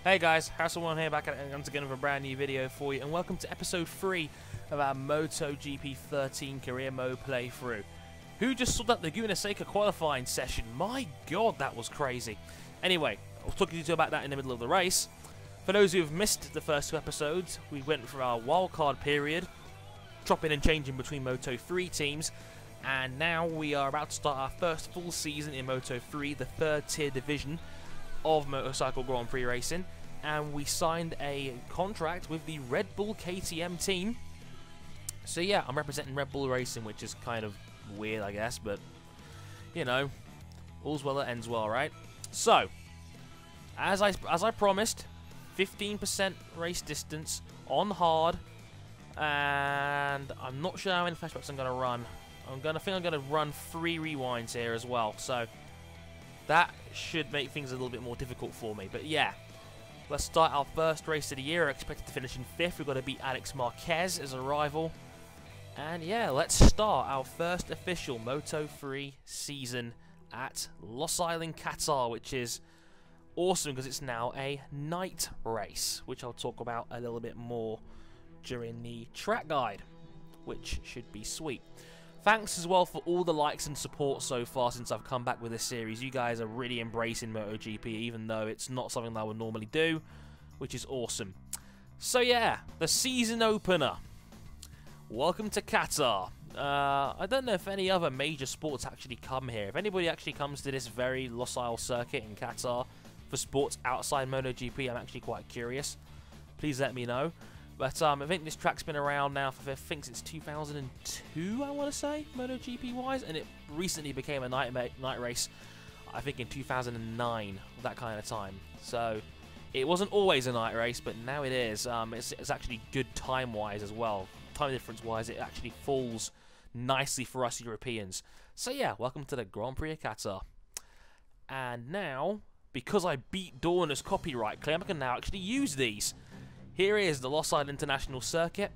Hey guys, Harrison1 here, back at once again with a brand new video for you, and welcome to episode 3 of our MotoGP 13 career mode playthrough. Who just saw that Laguna Seca qualifying session? My god, that was crazy. Anyway, I was talking to you about that in the middle of the race. For those who have missed the first two episodes, we went for our wildcard period, chopping and changing between Moto3 teams, and now we are about to start our first full season in Moto3, the third tier division of motorcycle Grand Prix racing, and we signed a contract with the Red Bull KTM team. So yeah, I'm representing Red Bull Racing, which is kind of weird, I guess, but you know, all's well that ends well, right? So, as I promised, 15% race distance on hard, and I'm not sure how many flashbacks I'm gonna run. I think I'm gonna run 3 rewinds here as well. So that should make things a little bit more difficult for me. But yeah, let's start our first race of the year. Expected to finish in 5th. We've got to beat Alex Marquez as a rival. And yeah, let's start our first official Moto3 season at Lost Island, Qatar, which is awesome because it's now a night race, which I'll talk about a little bit more during the track guide, which should be sweet. Thanks as well for all the likes and support so far since I've come back with this series. You guys are really embracing MotoGP, even though it's not something that I would normally do, which is awesome. So yeah, the season opener. Welcome to Qatar. I don't know if any other major sports actually come here. If anybody actually comes to this very Lost Isle circuit in Qatar for sports outside MotoGP, I'm actually quite curious. Please let me know. But I think this track's been around now for, I think, since 2002, I want to say, MotoGP-wise, and it recently became a night race, I think in 2009, that kind of time. So it wasn't always a night race, but now it is. It's actually good time-wise as well. Time difference-wise, it actually falls nicely for us Europeans. So yeah, welcome to the Grand Prix of Qatar. And now, because I beat Dorna's copyright claim, I can now actually use these. Here is the Lost Island International Circuit,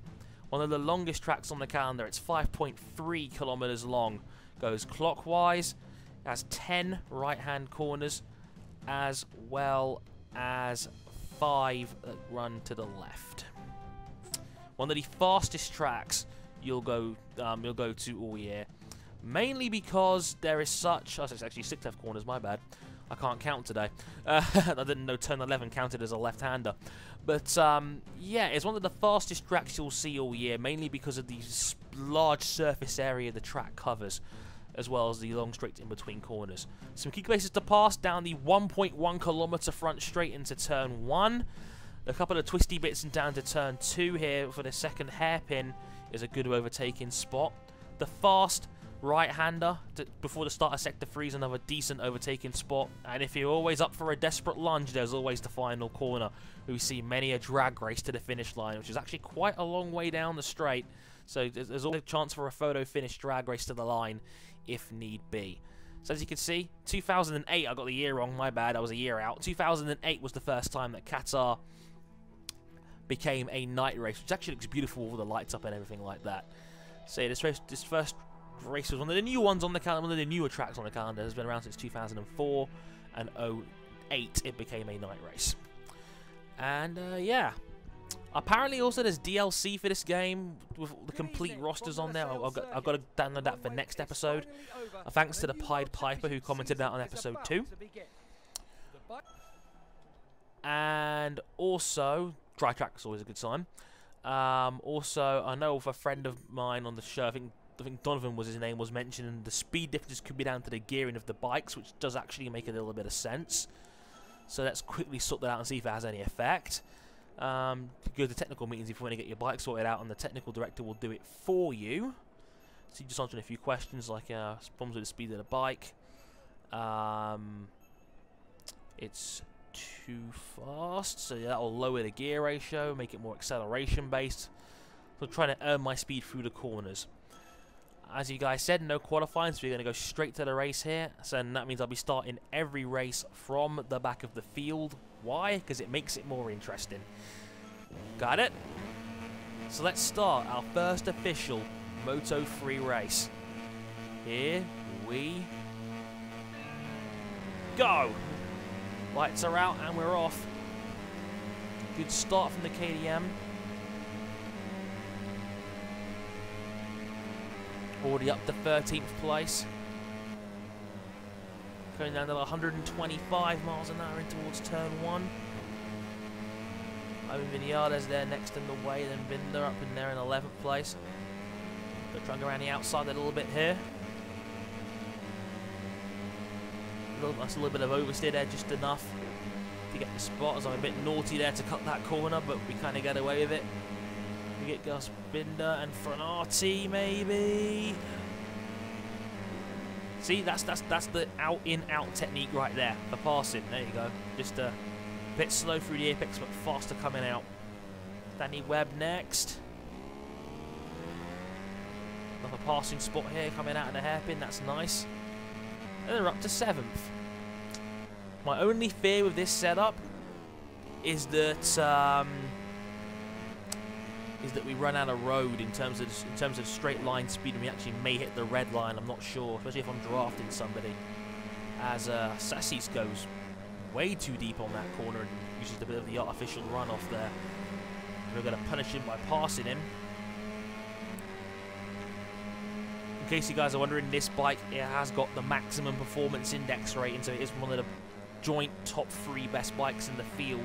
one of the longest tracks on the calendar. It's 5.3 kilometers long, goes clockwise, has 10 right-hand corners, as well as 5 that run to the left. One of the fastest tracks you'll go to all year, mainly because there is such. Oh, it's actually 6 left corners. My bad. I can't count today. I didn't know turn 11 counted as a left-hander. But, yeah, it's one of the fastest tracks you'll see all year, mainly because of the large surface area the track covers, as well as the long straight in between corners. Some key places to pass down the 1.1 kilometer front straight into turn 1. A couple of twisty bits and down to turn 2 here for the second hairpin is a good overtaking spot. The fast right-hander before the start of Sector 3 is another decent overtaking spot, and if you're always up for a desperate lunge, there's always the final corner. We see many a drag race to the finish line, which is actually quite a long way down the straight, so there's always a chance for a photo finish drag race to the line if need be. So as you can see, 2008, I got the year wrong, my bad, I was a year out. 2008 was the first time that Qatar became a night race, which actually looks beautiful with all the lights up and everything like that. So yeah, this first race was one of the new ones on the calendar, one of the newer tracks on the calendar. It's been around since 2004, and 2008 it became a night race. And yeah, apparently also there's DLC for this game with the complete rosters on there. I've got to download that for next episode. Thanks to the Pied Piper who commented that on episode 2. And also, dry track is always a good sign. Also, I know of a friend of mine on the show, I think Donovan was his name, was mentioning the speed differences could be down to the gearing of the bikes, which does actually make a little bit of sense. So let's quickly sort that out and see if it has any effect. Go to technical meetings if you want to get your bike sorted out, and the technical director will do it for you. So you're just answering a few questions like problems with the speed of the bike. It's too fast, so that will lower the gear ratio, make it more acceleration based. So I'm trying to earn my speed through the corners. As you guys said, no qualifying, so we're going to go straight to the race here. So that means I'll be starting every race from the back of the field. Why? Because it makes it more interesting. Got it? So let's start our first official Moto3 race. Here we go. Lights are out and we're off. Good start from the KTM. Already up to 13th place. Going down to 125 miles an hour in towards turn 1. Viñales there next in the way, then Binder up in there in 11th place. But trying to go around the outside a little bit here. That's a little bit of oversteer there, just enough to get the spot, as I'm a bit naughty there to cut that corner, but we kind of get away with it. We get Gus Binder and Frenati maybe. See, that's the out-in-out technique right there, the passing. There you go. Just a bit slow through the apex, but faster coming out. Danny Webb next. Another passing spot here coming out of the hairpin. That's nice. And then we're up to 7th. My only fear with this setup is that we run out of road in terms of straight line speed, and we actually may hit the red line. I'm not sure, especially if I'm drafting somebody, as Sassis goes way too deep on that corner and uses a bit of the artificial runoff there. We're going to punish him by passing him. In case you guys are wondering, this bike, it has got the maximum performance index rating, so it is one of the joint top 3 best bikes in the field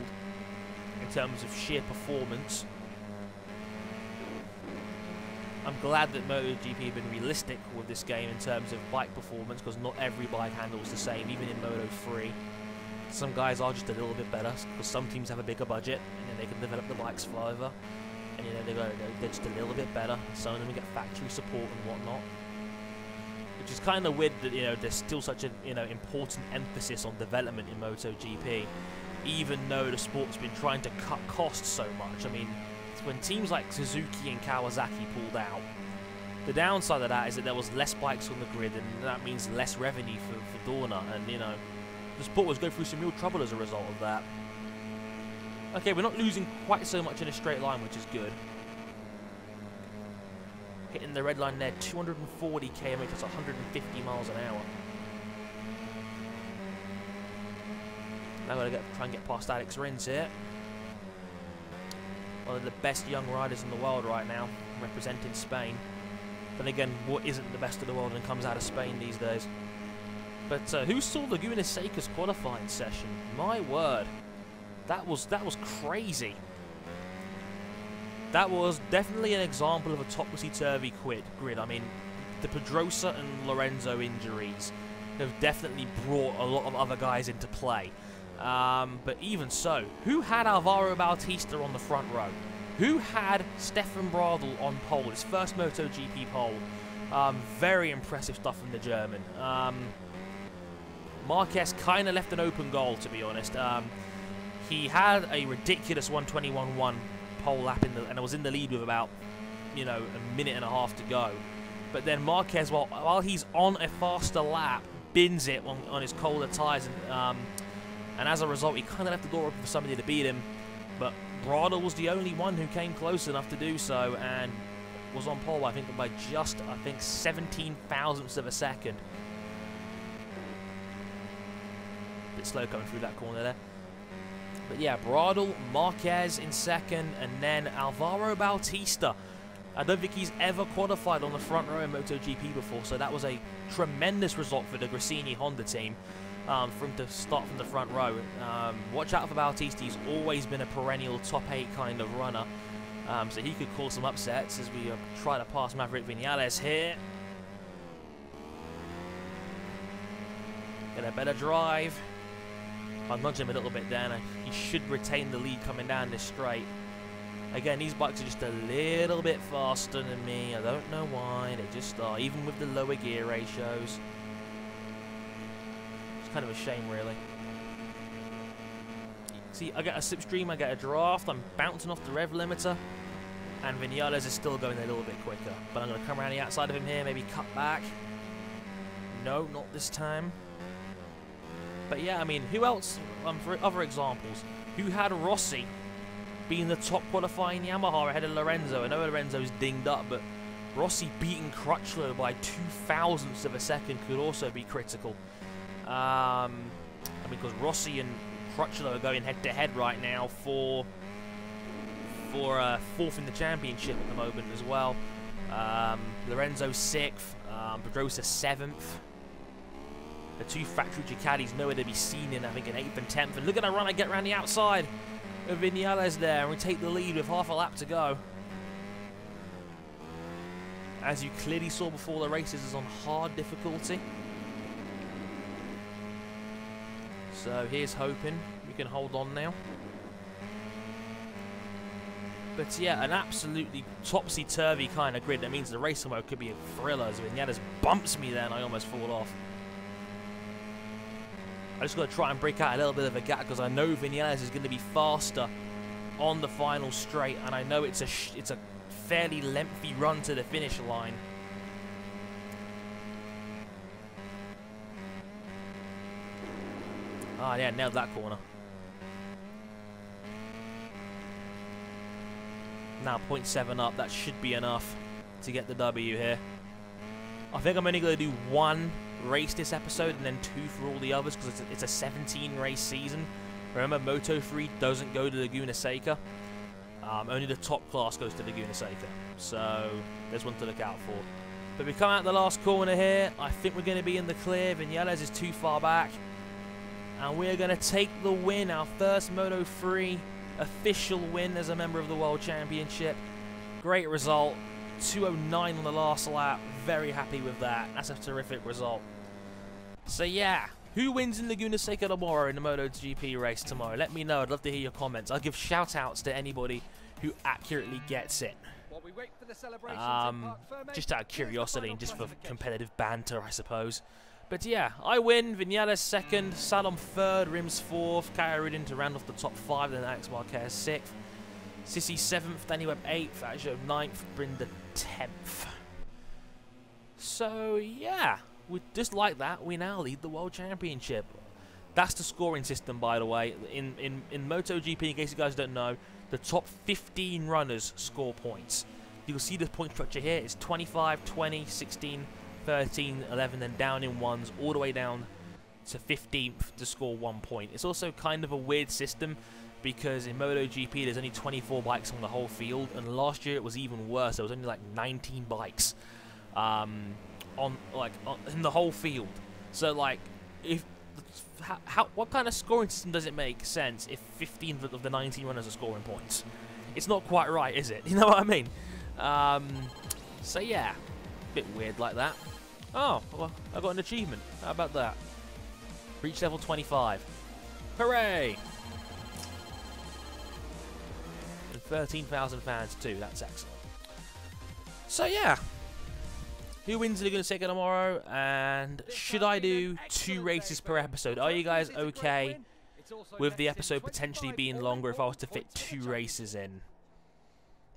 in terms of sheer performance. I'm glad that MotoGP have been realistic with this game in terms of bike performance, because not every bike handles the same, even in Moto3. Some guys are just a little bit better, because some teams have a bigger budget, and then they can develop the bikes further. And, you know, they're just a little bit better. Some of them get factory support and whatnot. Which is kind of weird that, you know, there's still such an, you know, important emphasis on development in MotoGP, even though the sport's been trying to cut costs so much. I mean, when teams like Suzuki and Kawasaki pulled out, the downside of that is that there was less bikes on the grid, and that means less revenue for Dorna, and, you know, the sport was going through some real trouble as a result of that. Okay, we're not losing quite so much in a straight line, which is good. Hitting the red line there, 240 km, that's 150 miles an hour. Now we're going to try and get past Alex Rins here. One of the best young riders in the world right now, representing Spain. But again, what isn't the best of the world and comes out of Spain these days? But who saw Laguna Seca's qualifying session? My word, that was crazy. That was definitely an example of a topsy-turvy grid. I mean, the Pedrosa and Lorenzo injuries have definitely brought a lot of other guys into play. But even so, who had Alvaro Bautista on the front row? Who had Stefan Bradl on pole, his first MotoGP pole? Very impressive stuff from the German. Marquez kind of left an open goal, to be honest. He had a ridiculous 1:21.1 pole lap, and I was in the lead with about, you know, a minute and a half to go. But then Marquez, while he's on a faster lap, bins it on his colder tyres, and as a result, he kind of left the door open for somebody to beat him. But Bradl was the only one who came close enough to do so, and was on pole, I think, by just, 17 thousandths of a second. Bit slow coming through that corner there. But yeah, Bradl, Marquez in second, and then Alvaro Bautista. I don't think he's ever qualified on the front row in MotoGP before, so that was a tremendous result for the Gresini Honda team. For him to start from the front row. Watch out for Bautista. He's always been a perennial top 8 kind of runner, so he could cause some upsets as we try to pass Maverick Vinales here. Get a better drive. I'll nudge him a little bit there, and he should retain the lead coming down this straight. Again, these bikes are just a little bit faster than me. I don't know why. They just are, even with the lower gear ratios. Kind of a shame, really. See, I get a slipstream, I get a draft, I'm bouncing off the rev limiter, and Viñales is still going a little bit quicker. But I'm going to come around the outside of him here, maybe cut back. No, not this time. But yeah, I mean, who else, for other examples, who had Rossi being the top qualifying Yamaha ahead of Lorenzo? I know Lorenzo's dinged up, but Rossi beating Crutchlow by 2 thousandths of a second could also be critical. Because Rossi and Crutchlow are going head-to-head right now for for 4th in the championship at the moment as well. Lorenzo 6th, Pedrosa 7th. The 2 factory Ducatis nowhere to be seen in, I think, in 8th and 10th. And look at that run I get around the outside of Viñales there, and we take the lead with half a lap to go. As you clearly saw before the race, this is on hard difficulty. So here's hoping we can hold on now. But yeah, an absolutely topsy-turvy kind of grid. That means the racing mode could be a thriller, as Viñales bumps me there and I almost fall off. I just got to try and break out a little bit of a gap because I know Viñales is going to be faster on the final straight, and I know it's a fairly lengthy run to the finish line. Ah, yeah, nailed that corner. Now 0.7 up, that should be enough to get the W here. I think I'm only going to do 1 race this episode and then 2 for all the others because it's a 17 race season. Remember, Moto3 doesn't go to Laguna Seca. Only the top class goes to Laguna Seca. So there's one to look out for. But we come out the last corner here. I think we're going to be in the clear. Viñales is too far back. And we're going to take the win. Our first Moto3 official win as a member of the World Championship. Great result. 2:09 on the last lap. Very happy with that. That's a terrific result. So yeah, who wins in Laguna Seca tomorrow in the MotoGP race tomorrow? Let me know. I'd love to hear your comments. I'll give shout-outs to anybody who accurately gets it. Just out of curiosity and just for competitive banter, I suppose. But yeah, I win. Viñales 2nd, Salom 3rd, Rims 4th, Kaya to round off the top 5, then Alex Marquez 6th, Sissi 7th, Danny Webb 8th, Ajo 9th, Brinda 10th. So yeah, just like that, we now lead the World Championship. That's the scoring system, by the way. In MotoGP, in case you guys don't know, the top 15 runners score points. You'll see the point structure here. It's 25, 20, 16, 13, 11, then down in ones, all the way down to 15th to score 1 point. It's also kind of a weird system because in MotoGP there's only 24 bikes on the whole field, and last year it was even worse. There was only like 19 bikes in the whole field. So like, what kind of scoring system does it make sense if 15 of the 19 runners are scoring points? It's not quite right, is it? You know what I mean? So yeah, bit weird like that. Oh, well, I got an achievement. How about that? Reach level 25. Hooray! And 13,000 fans too. That's excellent. So yeah, who wins Laguna Seca tomorrow? And should I do 2 races per episode? Are you guys okay with the episode potentially being longer if I was to fit 2 races in?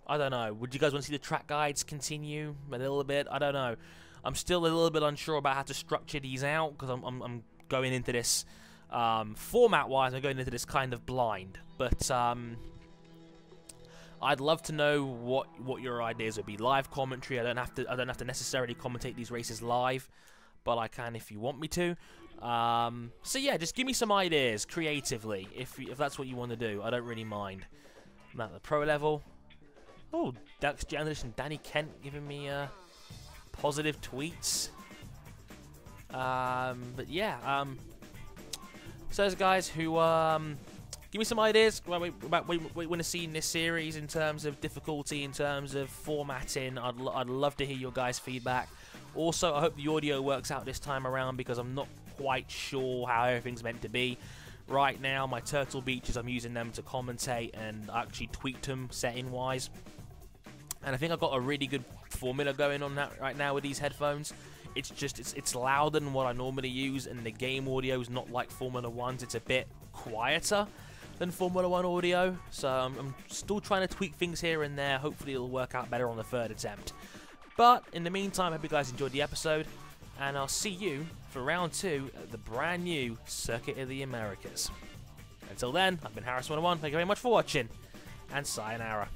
I don't know. Would you guys want to see the track guides continue a little bit? I don't know. I'm still a little bit unsure about how to structure these out because I'm going into this format-wise. I'm going into this kind of blind, but I'd love to know what your ideas would be. Live commentary. I don't have to necessarily commentate these races live, but I can if you want me to. So yeah, just give me some ideas creatively if that's what you want to do. I don't really mind. I'm at the pro level. Oh, Dax Janish and Danny Kent giving me positive tweets. But yeah, so those guys who give me some ideas about what you want to see in this series in terms of difficulty, in terms of formatting. I'd love to hear your guys' feedback. Also, I hope the audio works out this time around because I'm not quite sure how everything's meant to be. Right now, my Turtle Beaches, I'm using them to commentate and actually tweaked them setting-wise. And I think I've got a really good formula going on that right now with these headphones. It's just, it's louder than what I normally use, and the game audio is not like Formula 1's. It's a bit quieter than Formula 1 audio. So I'm still trying to tweak things here and there. Hopefully it'll work out better on the 3rd attempt. But in the meantime, I hope you guys enjoyed the episode, and I'll see you for round 2 at the brand new Circuit of the Americas. Until then, I've been Harris101. Thank you very much for watching, and sayonara.